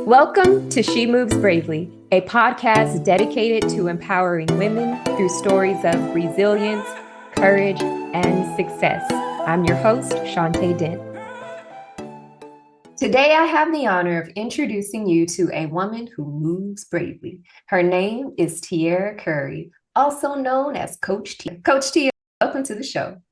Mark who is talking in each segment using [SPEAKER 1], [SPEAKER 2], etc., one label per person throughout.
[SPEAKER 1] Welcome to She Moves Bravely, a podcast dedicated to empowering women through stories of resilience, courage, and success. I'm your host, Shantae Dent. Today, I have the honor of introducing you to a woman who moves bravely. Her name is Teaira Eaton-Curry, also known as Coach T. Coach T, welcome to the show.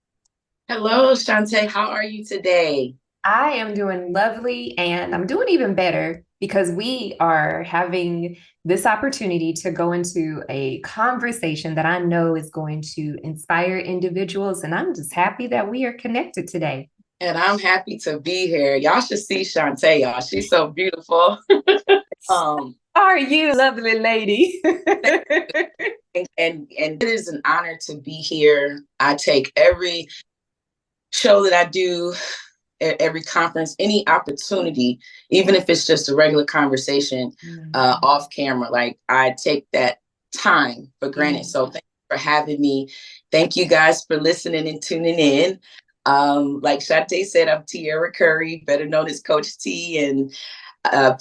[SPEAKER 2] Hello, Shantae. How are you today?
[SPEAKER 1] I am doing lovely, and I'm doing even better because we are having this opportunity to go into a conversation that I know is going to inspire individuals. And I'm just happy that we are connected today.
[SPEAKER 2] And I'm happy to be here. Y'all should see Shantae, y'all. She's so beautiful.
[SPEAKER 1] Are you, lovely lady?
[SPEAKER 2] and it is an honor to be here. I take every show that I do, at every conference, any opportunity, even if it's just a regular conversation off camera, like I take that time for granted. So thank you for having me. Thank you guys for listening and tuning in. Like Shantae said, I'm Teaira Eaton-Curry, better known as Coach T, and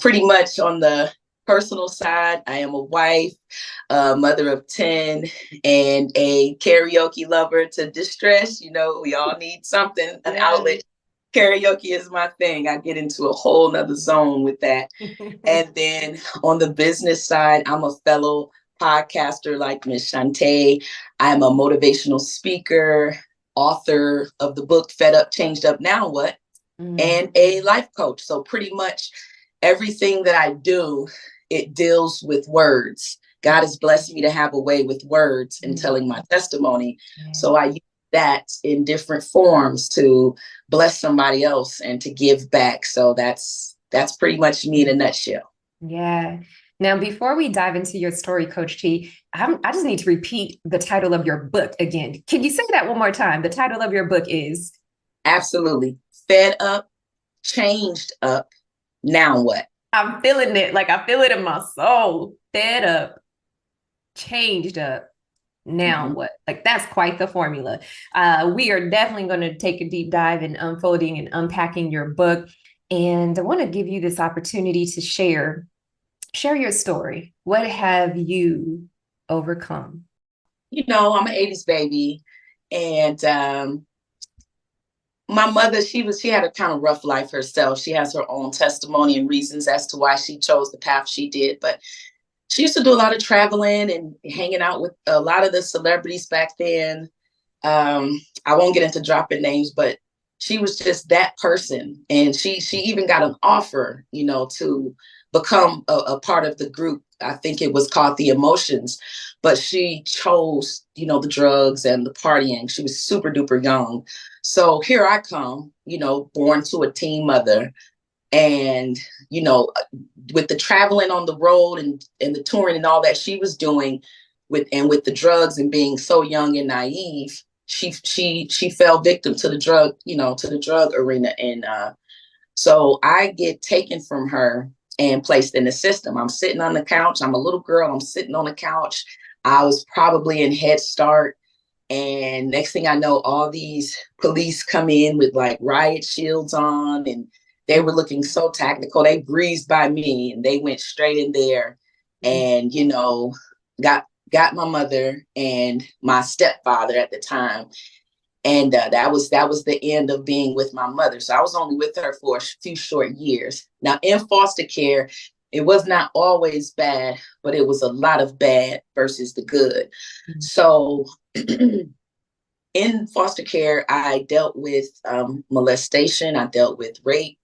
[SPEAKER 2] pretty much on the personal side, I am a wife, a mother of 10, and a karaoke lover to distress. You know, we all need something, an outlet. Karaoke is my thing. I get into a whole nother zone with that. And then on the business side, I'm a fellow podcaster like Miss Shantae. I'm a motivational speaker, author of the book Fed Up, Changed Up, Now What? And a life coach. So pretty much everything that I do, it deals with words. God has blessed me to have a way with words and telling my testimony. So I use that in different forms to bless somebody else and to give back. So that's pretty much me in a nutshell.
[SPEAKER 1] Yeah. Now, before we dive into your story, Coach T, I just need to repeat the title of your book again. Can you say that one more time? The title of your book is?
[SPEAKER 2] Absolutely. Fed Up, Changed Up, Now What?
[SPEAKER 1] I'm feeling it. Like I feel it in my soul. Fed up, changed up. Now what? Like that's quite the formula. We are definitely going to take a deep dive in unfolding and unpacking your book. And I want to give you this opportunity to share your story. What have you overcome?
[SPEAKER 2] You know, I'm an 80s baby, and my mother, she had a kind of rough life herself. She has her own testimony and reasons as to why she chose the path she did, but she used to do a lot of traveling and hanging out with a lot of the celebrities back then. I won't get into dropping names, but she was just that person. And she even got an offer, you know, to become a part of the group. I think it was called The Emotions, but she chose, you know, the drugs and the partying. She was super duper young. So here I come, you know, born to a teen mother. And, you know, with the traveling on the road and the touring and all that she was doing with the drugs and being so young and naive, she fell victim to the drug arena. And so I get taken from her and placed in the system. I'm sitting on the couch. I'm a little girl. I'm sitting on the couch. I was probably in Head Start. And next thing I know, all these police come in with like riot shields on, and they were looking so tactical. They breezed by me and they went straight in there and, you know, got my mother and my stepfather at the time. And that was the end of being with my mother. So I was only with her for a few short years. Now in foster care, it was not always bad, but it was a lot of bad versus the good. So in foster care, I dealt with molestation. I dealt with rape,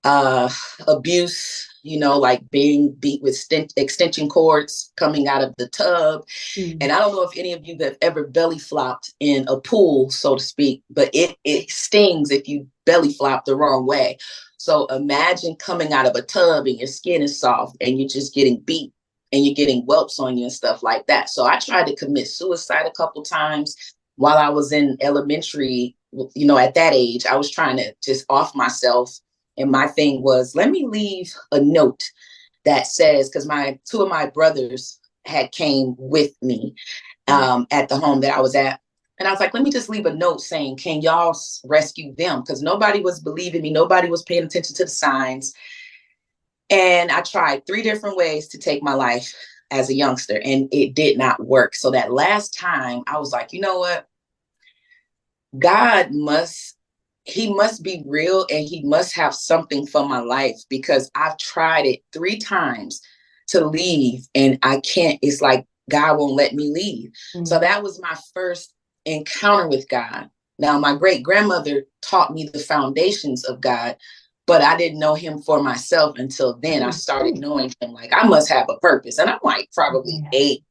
[SPEAKER 2] abuse, you know, like being beat with extension cords coming out of the tub. And I don't know if any of you have ever belly flopped in a pool, so to speak, but it stings if you belly flop the wrong way. So imagine coming out of a tub and your skin is soft and you're just getting beat and you're getting whelps on you and stuff like that. So I tried to commit suicide a couple times while I was in elementary. You know, at that age, I was trying to just off myself. And my thing was, let me leave a note that says, because two of my brothers had came with me at the home that I was at. And I was like, let me just leave a note saying, can y'all rescue them? Because nobody was believing me. Nobody was paying attention to the signs. And I tried 3 different ways to take my life as a youngster, and it did not work. So that last time I was like, you know what? God he must be real, and he must have something for my life, because I've tried it 3 times to leave and I can't. It's like God won't let me leave. So that was my first encounter with God. Now, my great grandmother taught me the foundations of God, but I didn't know him for myself until then. I started knowing him. Like, I must have a purpose. And I'm like probably 8,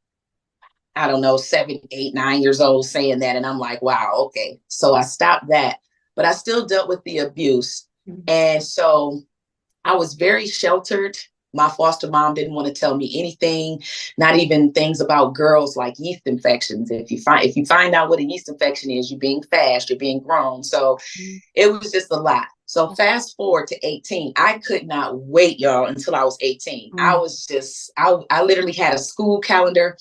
[SPEAKER 2] I don't know, 7, 8, 9 years old saying that. And I'm like, wow, okay. So I stopped that, but I still dealt with the abuse. And so I was very sheltered. My foster mom didn't want to tell me anything, not even things about girls like yeast infections. If you find out what a yeast infection is, you're being fast, you're being grown. So it was just a lot. So fast forward to 18, I could not wait, y'all, until I was 18. I was just, I literally had a school calendar,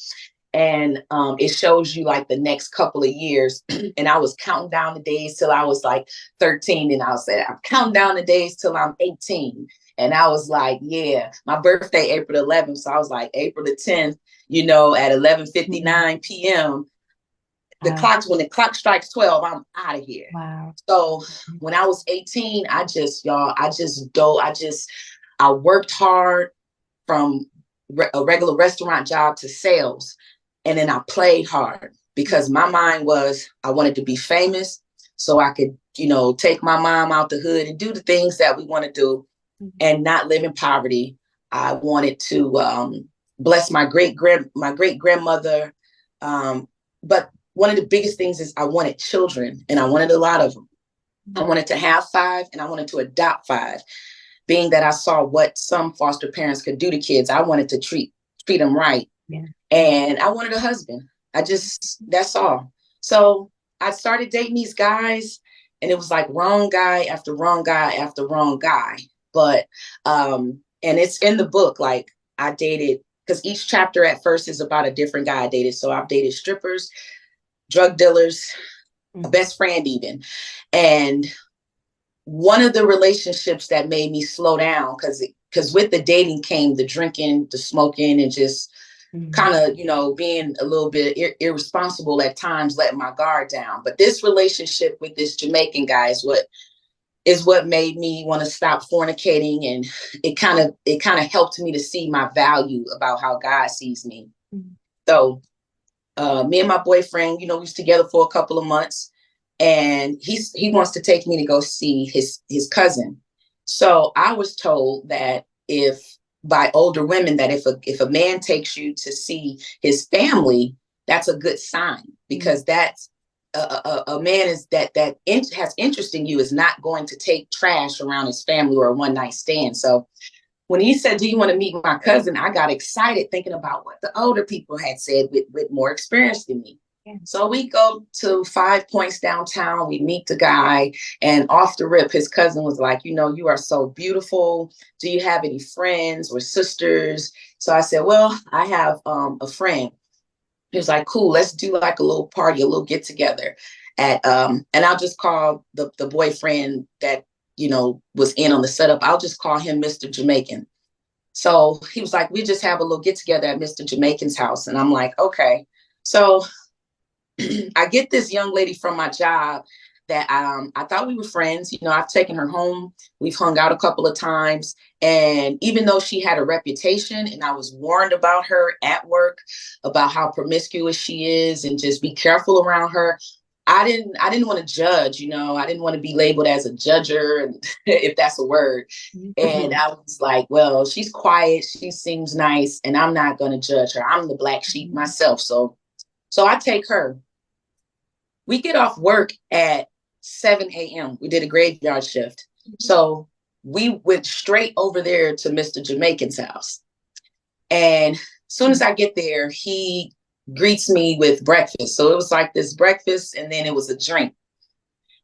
[SPEAKER 2] and it shows you like the next couple of years. And I was counting down the days till I was like 13. And I was saying, I'm counting down the days till I'm 18. And I was like, yeah, my birthday, April 11th. So I was like, April the 10th, you know, at 11:59 p.m. When the clock strikes 12, I'm out of here.
[SPEAKER 1] Wow.
[SPEAKER 2] So when I was 18, I worked hard from a regular restaurant job to sales. And then I played hard because my mind was, I wanted to be famous so I could, you know, take my mom out the hood and do the things that we want to do and not live in poverty. I wanted to bless my great grandmother. But one of the biggest things is I wanted children, and I wanted a lot of them. I wanted to have 5, and I wanted to adopt 5. Being that I saw what some foster parents could do to kids, I wanted to treat them right. Yeah. And I wanted a husband. That's all. So I started dating these guys, and it was like wrong guy after wrong guy after wrong guy. But, and it's in the book, like I dated, because each chapter at first is about a different guy I dated. So I've dated strippers, drug dealers, a best friend even. And one of the relationships that made me slow down, because with the dating came the drinking, the smoking, and just kind of, you know, being a little bit irresponsible at times, letting my guard down. But this relationship with this Jamaican guy is what made me want to stop fornicating. And it kind of helped me to see my value about how God sees me. So me and my boyfriend, you know, we was together for a couple of months, and he wants to take me to go see his cousin. So I was told that by older women, that if a man takes you to see his family, that's a good sign, because that's a man has interest in you is not going to take trash around his family or a one night stand. So when he said, do you want to meet my cousin? I got excited thinking about what the older people had said with more experience than me. Yeah. So we go to 5 Points downtown. We meet the guy, and off the rip, his cousin was like, you know, you are so beautiful. Do you have any friends or sisters? So I said, well, I have a friend. He was like, cool, let's do like a little party, a little get together and I'll just call the boyfriend that, you know, was in on the setup, I'll just call him Mr. Jamaican. So he was like, we just have a little get together at Mr. Jamaican's house. And I'm like, okay. So I get this young lady from my job that I thought we were friends. You know, I've taken her home. We've hung out a couple of times. And even though she had a reputation, and I was warned about her at work, about how promiscuous she is and just be careful around her, I didn't want to judge, you know, I didn't want to be labeled as a judger, if that's a word. And I was like, well, she's quiet, she seems nice, and I'm not going to judge her. I'm the black sheep myself. So I take her. We get off work at 7 a.m. We did a graveyard shift. So we went straight over there to Mr. Jamaican's house. And as soon as I get there, he greets me with breakfast. So it was like this breakfast, and then it was a drink.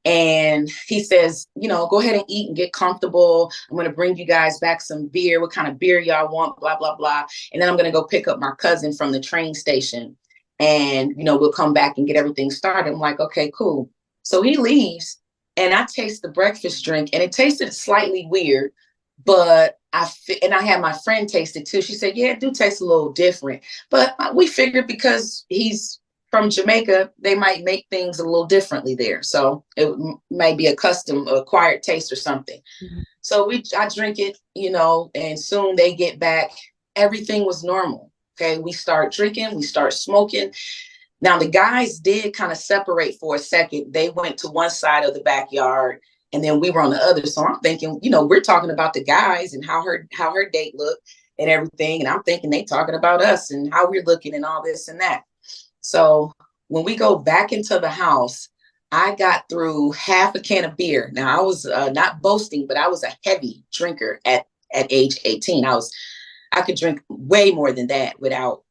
[SPEAKER 2] And he says, you know, go ahead and eat and get comfortable. I'm going to bring you guys back some beer. What kind of beer y'all want? Blah, blah, blah. And then I'm going to go pick up my cousin from the train station. And, you know, we'll come back and get everything started. I'm like, okay, cool. So he leaves, and I taste the breakfast drink, and it tasted slightly weird, but and I had my friend taste it too. She said, yeah, it do taste a little different. But we figured because he's from Jamaica, they might make things a little differently there. So it might be a custom acquired taste or something. Mm-hmm. So I drink it, and soon they get back. Everything was normal. Okay. We start drinking, we start smoking. Now the guys did kind of separate for a second. They went to one side of the backyard and then we were on the other. So I'm thinking, we're talking about the guys and how her date looked and everything. And I'm thinking they talking about us and how we're looking and all this and that. So when we go back into the house, I got through half a can of beer. Now I was not boasting, but I was a heavy drinker at age 18. I could drink way more than that without,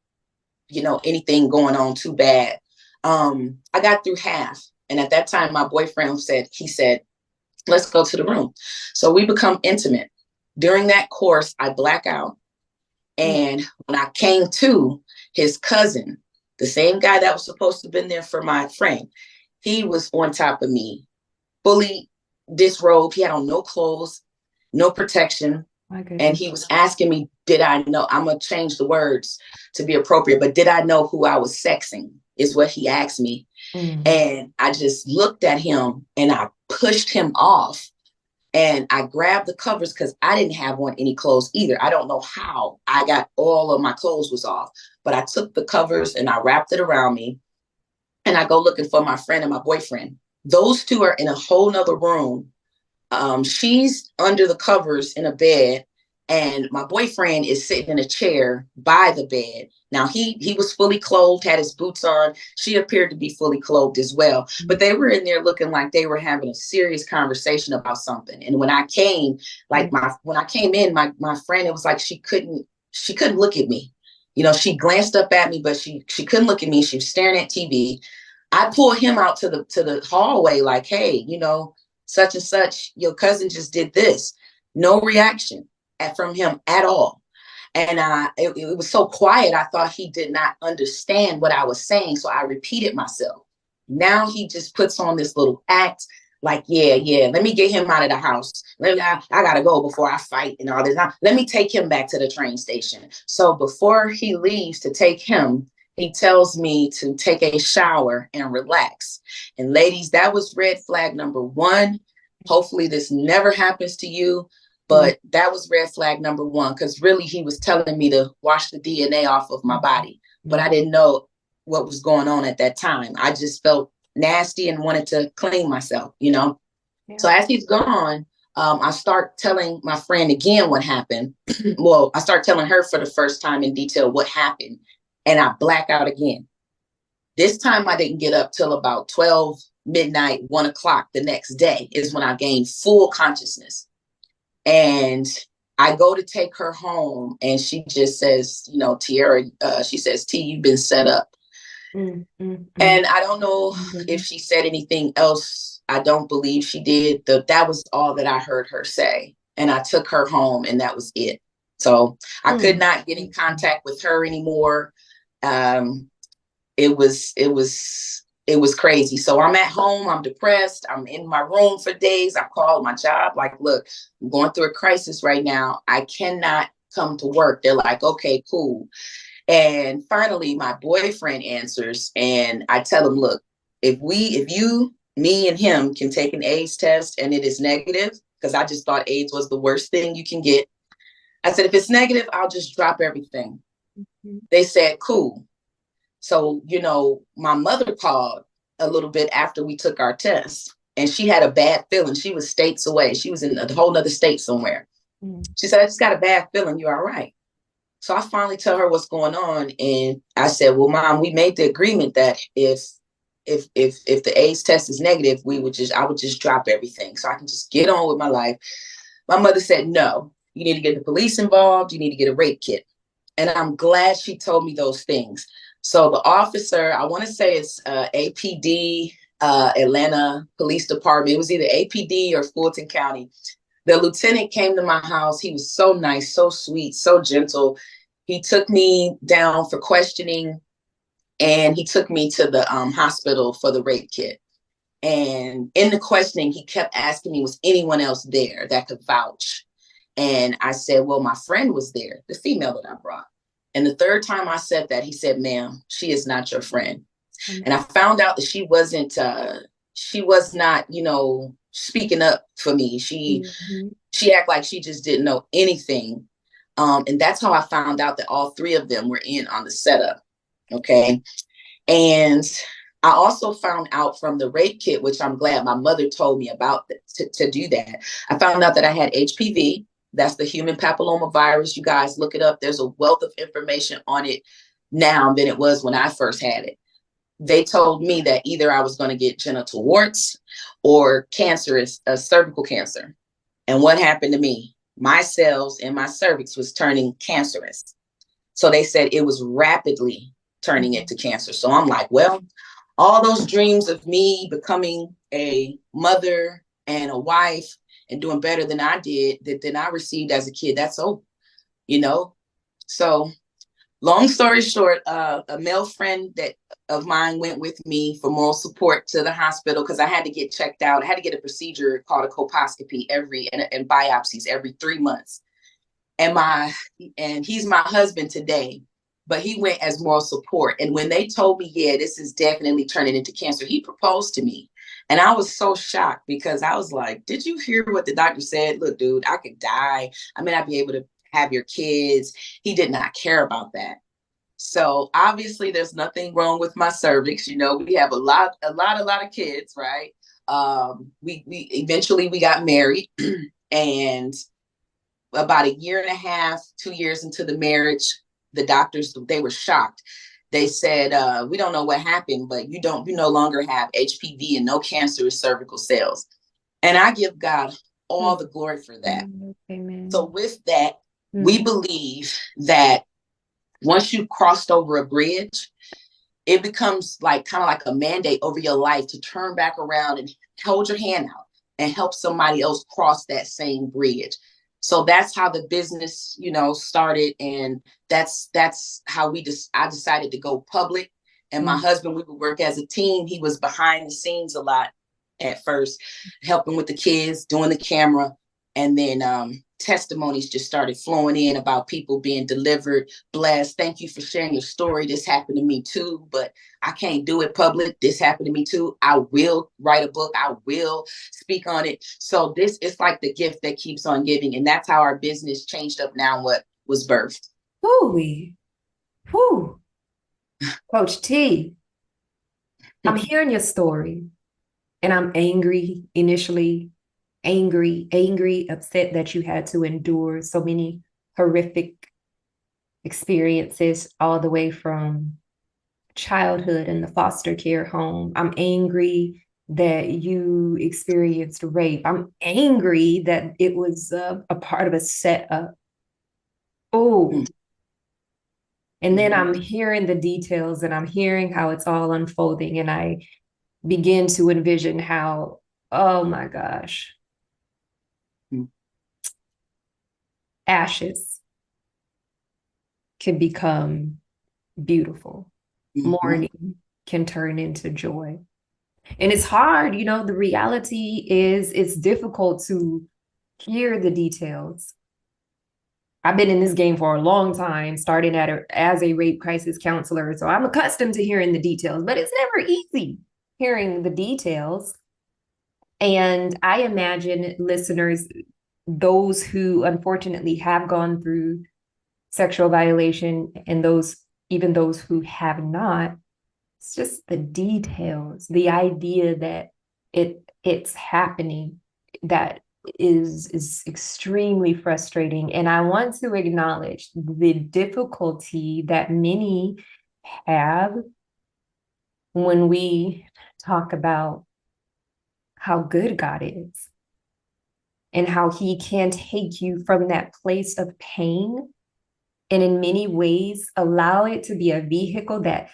[SPEAKER 2] anything going on too bad. I got through half. And at that time, my boyfriend said, let's go to the room. So we become intimate. During that course, I black out. And when I came to, his cousin, the same guy that was supposed to have been there for my friend, he was on top of me, fully disrobed. He had on no clothes, no protection. And he was asking me, did I know? I'm going to change the words to be appropriate, but did I know who I was sexing is what he asked me. Mm-hmm. And I just looked at him and I pushed him off and I grabbed the covers because I didn't have on any clothes either. I don't know how I got all of my clothes was off, but I took the covers and I wrapped it around me and I go looking for my friend and my boyfriend. Those two are in a whole nother room. She's under the covers in a bed and my boyfriend is sitting in a chair by the bed. Now he was fully clothed, had his boots on. She appeared to be fully clothed as well, but they were in there looking like they were having a serious conversation about something. And when I came, when I came in, my friend, it was like she couldn't look at me. She glanced up at me, but she couldn't look at me. She was staring at TV. I pulled him out to the hallway like, hey, such and such, your cousin just did this. No reaction from him at all. And it was so quiet, I thought he did not understand what I was saying. So I repeated myself. Now he just puts on this little act like, yeah, let me get him out of the house. I got to go before I fight and all this. Now, let me take him back to the train station. So before he leaves to take him, he tells me to take a shower and relax. And ladies, that was red flag number one. Hopefully this never happens to you, but that was red flag number one, because really he was telling me to wash the DNA off of my body, but I didn't know what was going on at that time. I just felt nasty and wanted to clean myself, Yeah. So as he's gone, I start telling my friend again what happened. Well, I start telling her for the first time in detail what happened. And I black out again. This time I didn't get up till about 12 midnight, 1 o'clock the next day is when I gained full consciousness. And I go to take her home and she just says, Teaira, she says, T, you've been set up. And I don't know if she said anything else. I don't believe she did. That was all that I heard her say. And I took her home and that was it. So I could not get in contact with her anymore. It was crazy. So I'm at home, I'm depressed, I'm in my room for days. I called my job, like, look, I'm going through a crisis right now. I cannot come to work. They're like, okay, cool. And finally my boyfriend answers and I tell him, look, if you, me and him can take an AIDS test and it is negative, because I just thought AIDS was the worst thing you can get. I said, if it's negative, I'll just drop everything. They said, cool. So, my mother called a little bit after we took our test and she had a bad feeling. She was states away. She was in a whole nother state somewhere. She said, I just got a bad feeling. You're all right. So I finally tell her what's going on. And I said, well, Mom, we made the agreement that if the AIDS test is negative, I would just drop everything so I can just get on with my life. My mother said, no, you need to get the police involved. You need to get a rape kit. And I'm glad she told me those things. So the officer, I want to say it's APD, Atlanta Police Department. It was either APD or Fulton County. The lieutenant came to my house. He was so nice, so sweet, so gentle. He took me down for questioning and he took me to the hospital for the rape kit. And in the questioning, he kept asking me, was anyone else there that could vouch? And I said, well, my friend was there, the female that I brought. And the third time I said that, he said, ma'am, she is not your friend. And I found out that she was not, speaking up for me. She acted like she just didn't know anything. And that's how I found out that all three of them were in on the setup. Okay. And I also found out from the rape kit, which I'm glad my mother told me about to do that. I found out that I had HPV. That's the human papilloma virus. You guys look it up. There's a wealth of information on it now than it was when I first had it. They told me that either I was going to get genital warts or cancerous, cervical cancer. And what happened to me? My cells in my cervix was turning cancerous. So they said it was rapidly turning into cancer. So I'm like, well, all those dreams of me becoming a mother and a wife and doing better than I did, that I received as a kid, that's over, So long story short, a male friend of mine went with me for moral support to the hospital because I had to get checked out. I had to get a procedure called a colposcopy and biopsies every 3 months. And he's my husband today, but he went as moral support. And when they told me, yeah, this is definitely turning into cancer, he proposed to me. And I was so shocked because I was like, did you hear what the doctor said? Look, dude, I could die. I may not be able to have your kids. He did not care about that. So obviously there's nothing wrong with my cervix. We have a lot of kids, right? We eventually got married and about a year and a half, 2 years into the marriage, the doctors, they were shocked. They said, we don't know what happened, but you no longer have HPV and no cancerous cervical cells. And I give God all the glory for that.
[SPEAKER 1] Amen.
[SPEAKER 2] So with that, we believe that once you've crossed over a bridge, it becomes kind of like a mandate over your life to turn back around and hold your hand out and help somebody else cross that same bridge. So that's how the business, started. And that's how I decided to go public. And my husband, we would work as a team. He was behind the scenes a lot at first, helping with the kids, doing the camera. And then testimonies just started flowing in about people being delivered, blessed. Thank you for sharing your story. This happened to me too, but I can't do it public. This happened to me too. I will write a book. I will speak on it. So this is like the gift that keeps on giving. And that's how our business changed up now what was birthed.
[SPEAKER 1] Woo-wee. Whew. Coach T, I'm hearing your story and I'm angry initially. Angry, upset that you had to endure so many horrific experiences all the way from childhood in the foster care home. I'm angry that you experienced rape. I'm angry that it was a part of a setup. Oh. And then I'm hearing the details and I'm hearing how it's all unfolding. And I begin to envision how, oh my gosh, ashes can become beautiful. Mourning can turn into joy. And it's hard, the reality is it's difficult to hear the details. I've been in this game for a long time, starting as a rape crisis counselor. So I'm accustomed to hearing the details, but it's never easy hearing the details. And I imagine listeners, those who unfortunately have gone through sexual violation and even those who have not, it's just the details, the idea that it's happening that is extremely frustrating. And I want to acknowledge the difficulty that many have when we talk about how good God is and how he can take you from that place of pain and in many ways allow it to be a vehicle that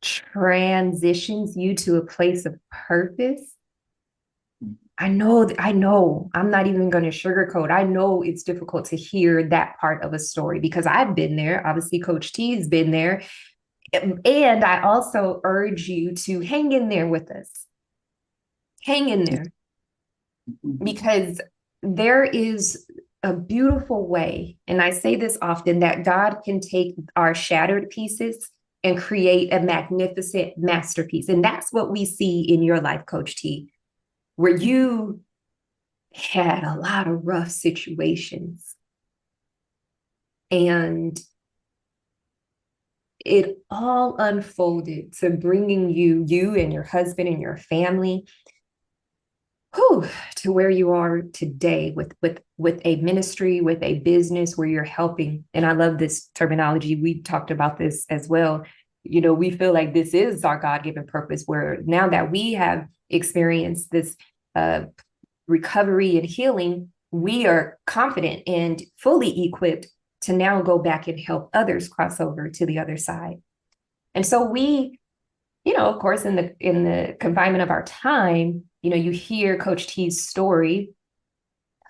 [SPEAKER 1] transitions you to a place of purpose. I know, I'm not even going to sugarcoat. I know it's difficult to hear that part of a story because I've been there. Obviously, Coach T's been there. And I also urge you to hang in there with us. Hang in there. Because there is a beautiful way, and I say this often, that God can take our shattered pieces and create a magnificent masterpiece. And that's what we see in your life, Coach T, where you had a lot of rough situations and it all unfolded to bringing you and your husband and your family to where you are today with a ministry, with a business where you're helping. And I love this terminology. We talked about this as well. You know, we feel like this is our God-given purpose, where now that we have experienced this recovery and healing, we are confident and fully equipped to now go back and help others cross over to the other side. And so we, you know, of course, in the confinement of our time, you know, you hear Coach T's story,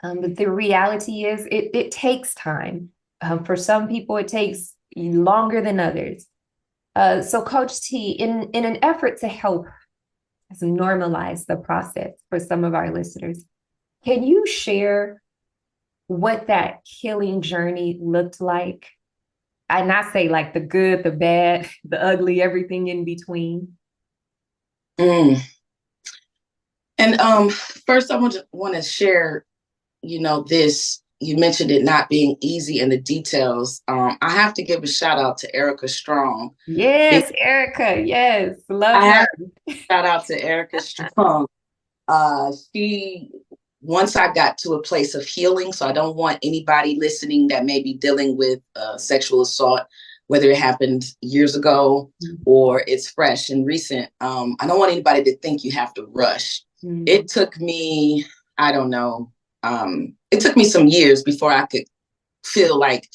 [SPEAKER 1] but the reality is it takes time. For some people, it takes longer than others. So Coach T, in an effort to help us normalize the process for some of our listeners, can you share what that healing journey looked like? And I say like the good, the bad, the ugly, everything in between.
[SPEAKER 2] And first I want to share, you know, this, you mentioned it not being easy in the details. I have to give a shout out to Erica Strong.
[SPEAKER 1] Yes, Erica. Yes. Love
[SPEAKER 2] I
[SPEAKER 1] her.
[SPEAKER 2] have to shout out to Erica Strong. Once I got to a place of healing, so I don't want anybody listening that may be dealing with sexual assault, whether it happened years ago or it's fresh and recent. I don't want anybody to think you have to rush. It took me, I don't know, it took me some years before I could feel like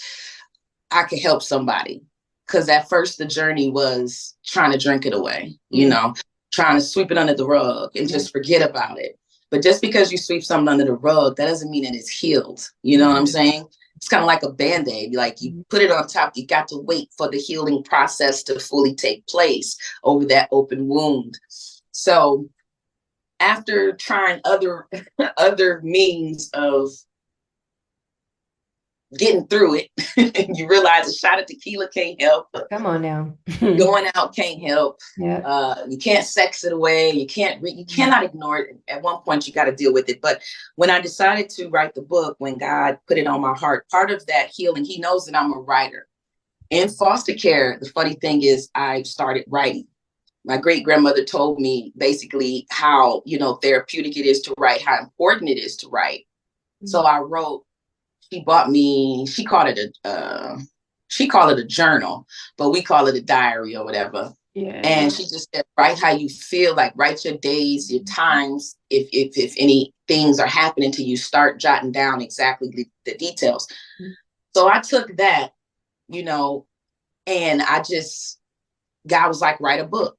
[SPEAKER 2] I could help somebody. Because at first the journey was trying to drink it away, you know, trying to sweep it under the rug and just forget about it. But just because you sweep something under the rug, that doesn't mean that it's healed. You know what I'm saying? It's kind of like a Band-Aid. Like you put it on top, you got to wait for the healing process to fully take place over that open wound. So after trying other means of getting through it, and you realize a shot of tequila can't help.
[SPEAKER 1] Come on now.
[SPEAKER 2] Going out can't help.
[SPEAKER 1] Yeah.
[SPEAKER 2] You can't sex it away. You cannot ignore it. At one point, you got to deal with it. But when I decided to write the book, when God put it on my heart, part of that healing, he knows that I'm a writer. In foster care, the funny thing is I started writing. My great grandmother told me basically how, you know, therapeutic it is to write, how important it is to write. So I wrote. She called it a journal, but we call it a diary or whatever.
[SPEAKER 1] Yeah.
[SPEAKER 2] And she just said, write how you feel, like write your days, your times. If any things are happening to you, start jotting down exactly the details. So I took that, you know, and God was like, write a book.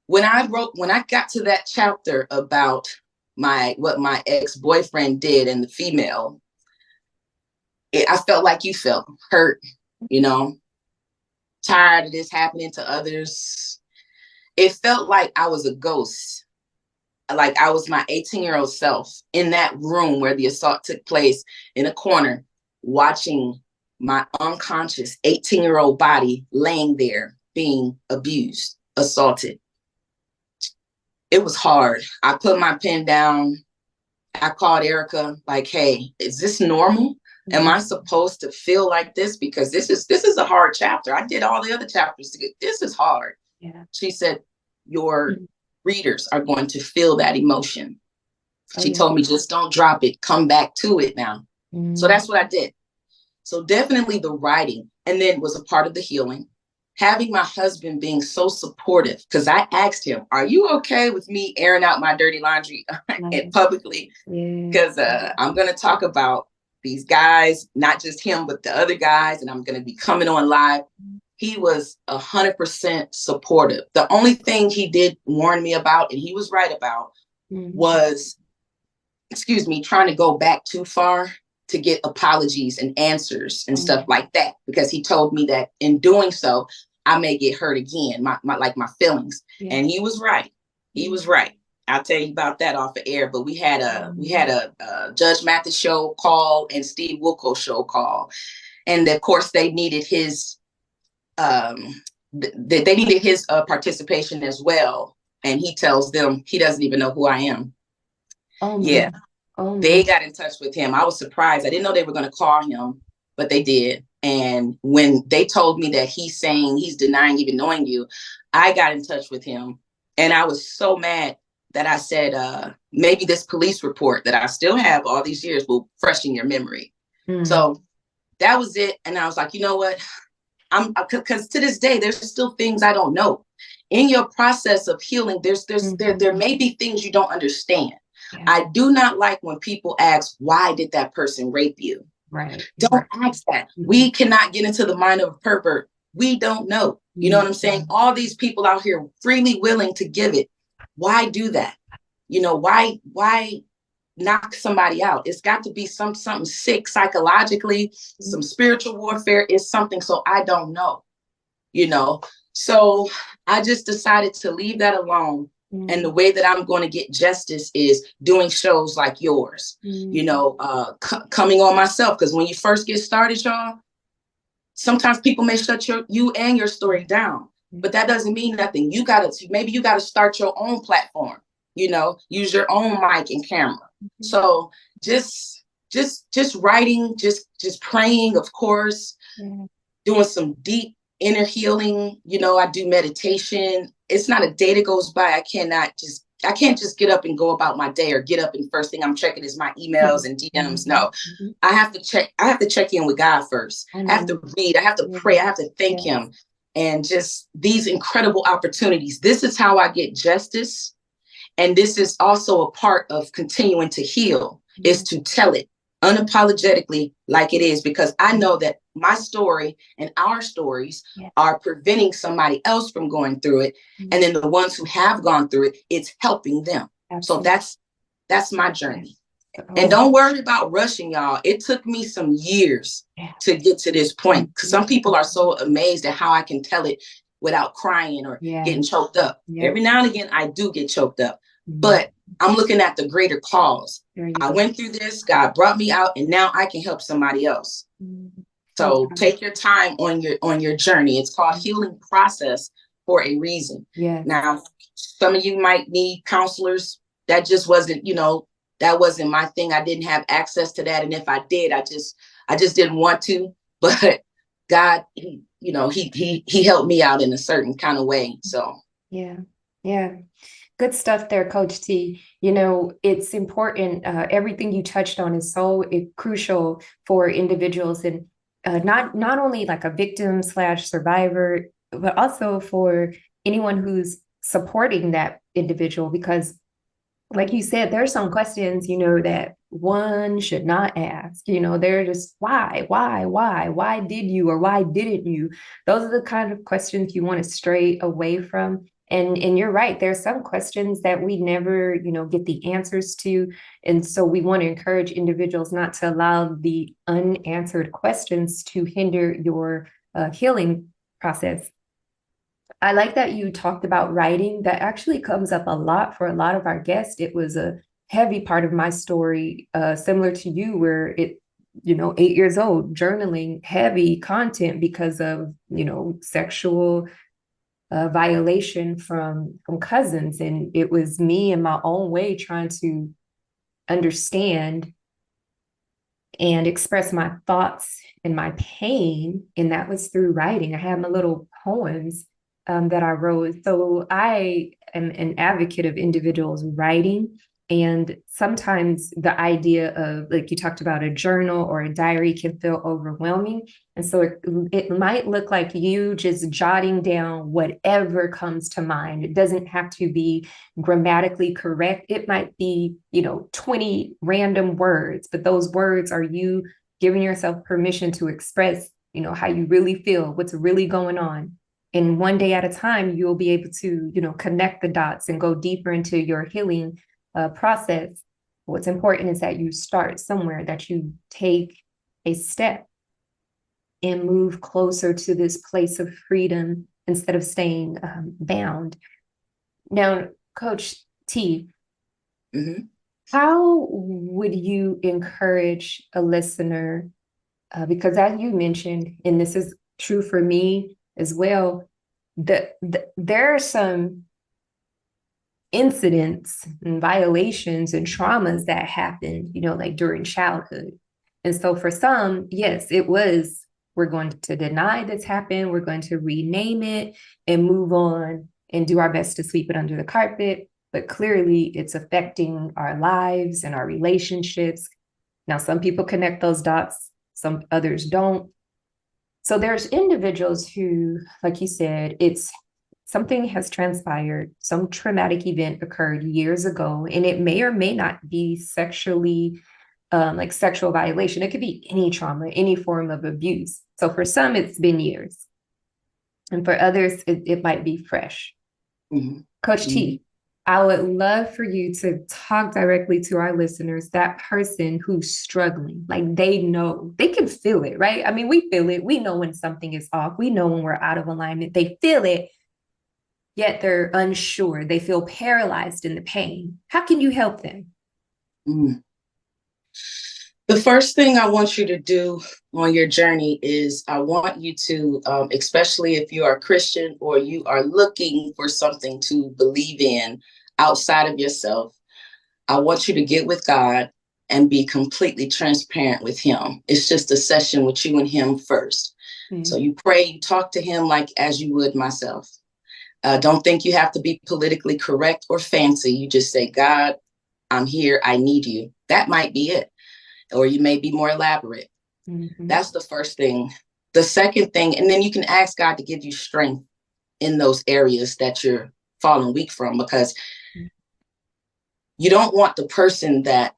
[SPEAKER 2] When I got to that chapter about what my ex-boyfriend did and the female, I felt like you felt hurt, you know, tired of this happening to others. It felt like I was a ghost, like I was my 18-year-old self in that room where the assault took place, in a corner, watching my unconscious 18-year-old body laying there being abused, assaulted. It was hard. I put my pen down. I called Erica, like, hey, is this normal? Am I supposed to feel like this? Because this is a hard chapter. I did all the other chapters. This is hard.
[SPEAKER 1] Yeah.
[SPEAKER 2] She said, your readers are going to feel that emotion. She told me, just don't drop it. Come back to it now. So that's what I did. So definitely the writing, and then was a part of the healing. Having my husband being so supportive, because I asked him, are you okay with me airing out my dirty laundry publicly? Because I'm going to talk about these guys, not just him, but the other guys, and I'm going to be coming on live. He was 100% supportive. The only thing he did warn me about, and he was right about, was, trying to go back too far to get apologies and answers and stuff like that, because he told me that in doing so, I may get hurt again, my feelings. And he was right. He was right. I'll tell you about that off the air. But we had a Judge Mathis show call and Steve Wilkos show call, and of course they needed his participation as well. And he tells them he doesn't even know who I am.
[SPEAKER 1] Oh
[SPEAKER 2] yeah,
[SPEAKER 1] no. Oh
[SPEAKER 2] they
[SPEAKER 1] no.
[SPEAKER 2] got in touch with him. I was surprised. I didn't know they were going to call him, but they did. And when they told me that he's saying he's denying even knowing you, I got in touch with him. And I was so mad that I said, maybe this police report that I still have all these years will freshen your memory. So that was it. And I was like, you know what? Because to this day, there's still things I don't know. In your process of healing, there may be things you don't understand. Yeah. I do not like when people ask, why did that person rape you?
[SPEAKER 1] Right.
[SPEAKER 2] Don't ask that. We cannot get into the mind of a pervert. We don't know. You know what I'm saying? All these people out here freely willing to give it. Why do that? You know, why knock somebody out? It's got to be something sick psychologically, some spiritual warfare is something. So I don't know, you know. So I just decided to leave that alone. And the way that I'm going to get justice is doing shows like yours, you know, coming on myself. Because when you first get started, y'all, sometimes people may shut you and your story down, but that doesn't mean nothing. Maybe you got to start your own platform, you know, use your own mic and camera. So just writing, just praying, of course, doing some deep inner healing. You know, I do meditation. It's not a day that goes by. I can't just get up and go about my day, or get up and first thing I'm checking is my emails and DMs. No, I have to check in with God first. I have to read. I have to pray. I have to thank him. And just these incredible opportunities. This is how I get justice. And this is also a part of continuing to heal, is to tell it unapologetically like it is, because I know that my story and our stories are preventing somebody else from going through it. And then the ones who have gone through it, it's helping them. Absolutely. So that's my journey. And don't worry about rushing, y'all. It took me some years to get to this point, because some people are so amazed at how I can tell it without crying or getting choked up. Every now and again, I do get choked up, but I'm looking at the greater cause. I went through this, God brought me out, and now I can help somebody else. So take your time on your journey. It's called healing process for a reason. Now, some of you might need counselors. That just wasn't, you know, that wasn't my thing. I didn't have access to that. And if I did, I just didn't want to. But God, you know, he helped me out in a certain kind of way. So
[SPEAKER 1] yeah. Good stuff there, Coach T. You know, it's important. Everything you touched on is so crucial for individuals, and not only like a victim / survivor, but also for anyone who's supporting that individual. Because like you said, there are some questions, you know, that one should not ask. You know, they're just why did you, or why didn't you? Those are the kind of questions you want to stray away from. And you're right, there's some questions that we never, you know, get the answers to. And so we want to encourage individuals not to allow the unanswered questions to hinder your healing process. I like that you talked about writing. That actually comes up a lot for a lot of our guests. It was a heavy part of my story, similar to you, where it, you know, 8 years old, journaling heavy content because of, you know, sexual violation from cousins. And it was me in my own way trying to understand and express my thoughts and my pain. And that was through writing. I had my little poems that I wrote. So I am an advocate of individuals writing. And sometimes the idea of, like you talked about, a journal or a diary can feel overwhelming. And so it might look like you just jotting down whatever comes to mind. It doesn't have to be grammatically correct. It might be, you know, 20 random words, but those words are you giving yourself permission to express, you know, how you really feel, what's really going on. And one day at a time, you'll be able to, you know, connect the dots and go deeper into your healing process. What's important is that you start somewhere, that you take a step and move closer to this place of freedom instead of staying bound. Now, Coach T,
[SPEAKER 2] Mm-hmm.
[SPEAKER 1] How would you encourage a listener? Because as you mentioned, and this is true for me as well, there are some incidents and violations and traumas that happen, like during childhood. And so for some, yes, it was, we're going to deny this happened, we're going to rename it and move on and do our best to sweep it under the carpet. But clearly, it's affecting our lives and our relationships. Now, some people connect those dots, some others don't. So there's individuals who, like you said, it's something has transpired, some traumatic event occurred years ago, and it may or may not be sexually, like sexual violation. It could be any trauma, any form of abuse. So for some, it's been years. And for others, it might be fresh.
[SPEAKER 2] Mm-hmm.
[SPEAKER 1] Coach T, I would love for you to talk directly to our listeners, that person who's struggling, like they know, they can feel it, right? I mean, we feel it. We know when something is off. We know when we're out of alignment. They feel it, yet they're unsure. They feel paralyzed in the pain. How can you help them?
[SPEAKER 2] Mm. The first thing I want you to do on your journey is I want you to, especially if you are a Christian or you are looking for something to believe in outside of yourself, I want you to get with God and be completely transparent with him. It's just a session with you and him first. Mm-hmm. So you pray, you talk to him like as you would myself. Don't think you have to be politically correct or fancy. You just say, God, I'm here. I need you. That might be it. Or you may be more elaborate. Mm-hmm. That's the first thing. The second thing, and then you can ask God to give you strength in those areas that you're falling weak from, because you don't want the person that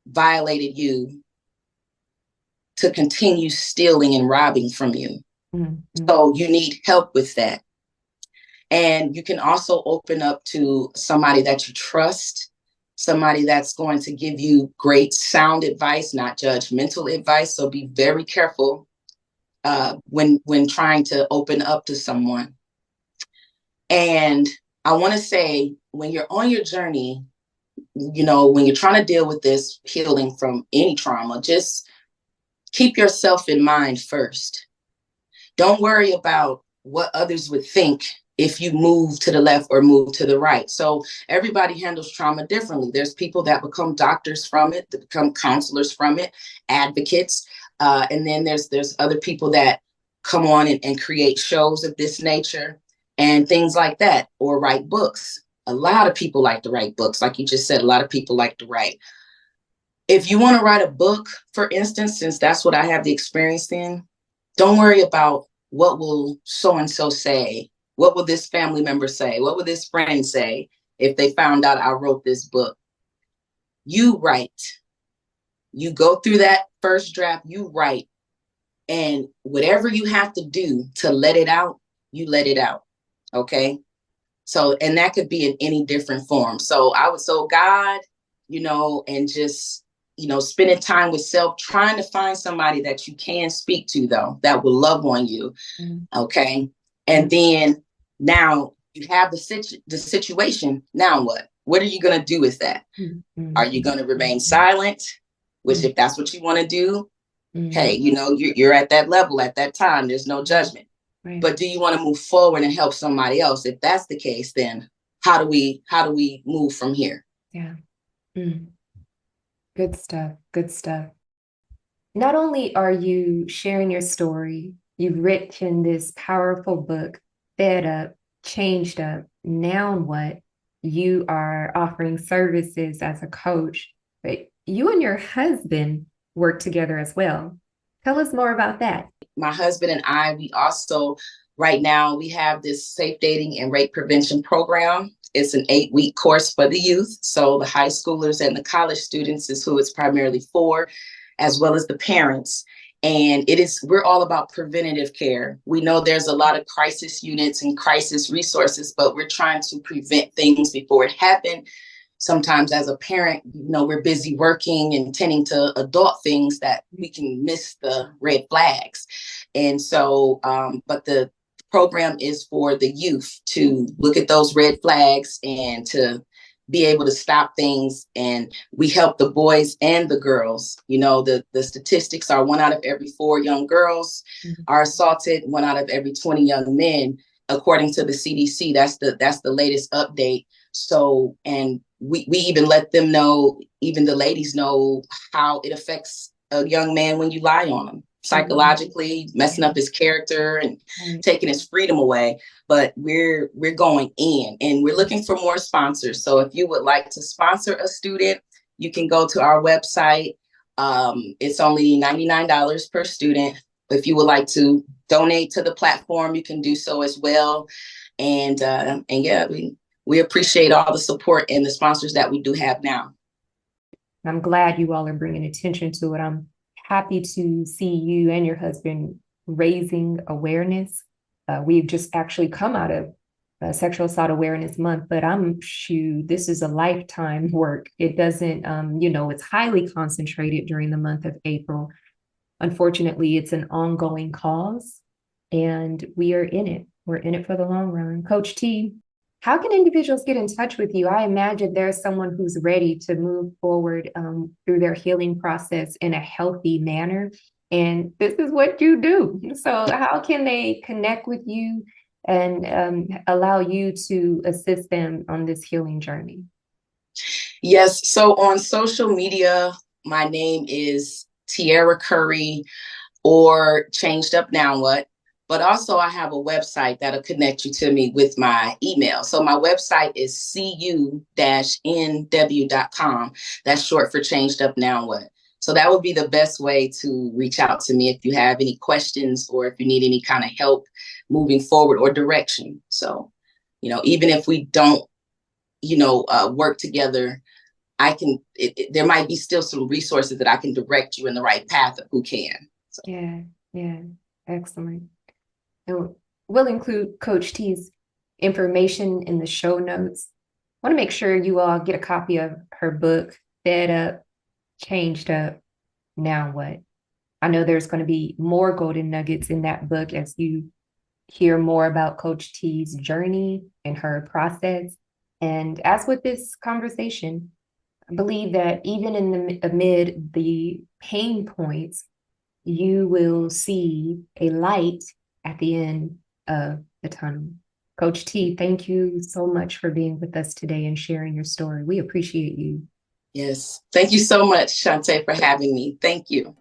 [SPEAKER 2] violated you to continue stealing and robbing from you. Mm-hmm. So you need help with that. And you can also open up to somebody that you trust, somebody that's going to give you great sound advice, not judgmental advice. So be very careful when trying to open up to someone. And I want to say, when you're on your journey, when you're trying to deal with this healing from any trauma, just keep yourself in mind first. Don't worry about what others would think if you move to the left or move to the right. So everybody handles trauma differently. There's people that become doctors from it, that become counselors from it, advocates. And then there's other people that come on and create shows of this nature and things like that, or write books. A lot of people like to write books. Like you just said, a lot of people like to write. If you want to write a book, for instance, since that's what I have the experience in, don't worry about what will so-and-so say. What will this family member say? What will this friend say if they found out I wrote this book? You write. You go through that first draft, you write. And whatever you have to do to let it out, you let it out. Okay? So, and that could be in any different form. So God, and just, spending time with self, trying to find somebody that you can speak to, though, that will love on you. Mm-hmm. Okay? And then now you have the situation. Now what? What are you going to do with that? Mm-hmm. Are you going to remain silent? Which, if that's what you want to do, hey, you're at that level at that time. There's no judgment. Right. But do you want to move forward and help somebody else? If that's the case, then how do we move from here?
[SPEAKER 1] Yeah. Mm. Good stuff. Good stuff. Not only are you sharing your story, you've written this powerful book, Fed Up, Changed Up, Now What? You are offering services as a coach, but you and your husband work together as well. Tell us more about that.
[SPEAKER 2] My husband and I, we also, right now, we have this safe dating and rape prevention program. It's an 8-week course for the youth. So the high schoolers and the college students is who it's primarily for, as well as the parents. And we're all about preventative care. We know there's a lot of crisis units and crisis resources, but we're trying to prevent things before it happens. Sometimes as a parent, we're busy working and tending to adult things that we can miss the red flags. And so, but the program is for the youth to look at those red flags and to be able to stop things. And we help the boys and the girls. You know, the statistics are 1 out of every 4 young girls are assaulted, 1 out of every 20 young men, according to the CDC. That's the latest update. So, and we even let them know, even the ladies know, how it affects a young man when you lie on him psychologically, messing up his character and taking his freedom away. But we're going in, and we're looking for more sponsors. So if you would like to sponsor a student, you can go to our website. It's only $99 per student. If you would like to donate to the platform, you can do so as well. And yeah, we appreciate all the support and the sponsors that we do have now.
[SPEAKER 1] I'm glad you all are bringing attention to it. I'm happy to see you and your husband raising awareness. We've just actually come out of Sexual Assault Awareness Month, but this is a lifetime work. It doesn't, it's highly concentrated during the month of April. Unfortunately, it's an ongoing cause, and we are in it. We're in it for the long run. Coach T, how can individuals get in touch with you? I imagine there's someone who's ready to move forward through their healing process in a healthy manner. And this is what you do. So how can they connect with you and allow you to assist them on this healing journey?
[SPEAKER 2] Yes. So on social media, my name is Teaira Curry, or Changed Up Now What. But also I have a website that'll connect you to me with my email. So my website is cu-nw.com. That's short for Changed Up Now What. So that would be the best way to reach out to me if you have any questions, or if you need any kind of help moving forward or direction. So, even if we don't, work together, there might be still some resources that I can direct you in the right path of who can. So.
[SPEAKER 1] Yeah. Excellent. And we'll include Coach T's information in the show notes. I want to make sure you all get a copy of her book, Fed Up, Changed Up, Now What? I know there's going to be more golden nuggets in that book as you hear more about Coach T's journey and her process. And as with this conversation, I believe that even amid the pain points, you will see a light at the end of the tunnel. Coach T, thank you so much for being with us today and sharing your story. We appreciate you.
[SPEAKER 2] Yes. Thank you so much, Shantae, for having me. Thank you.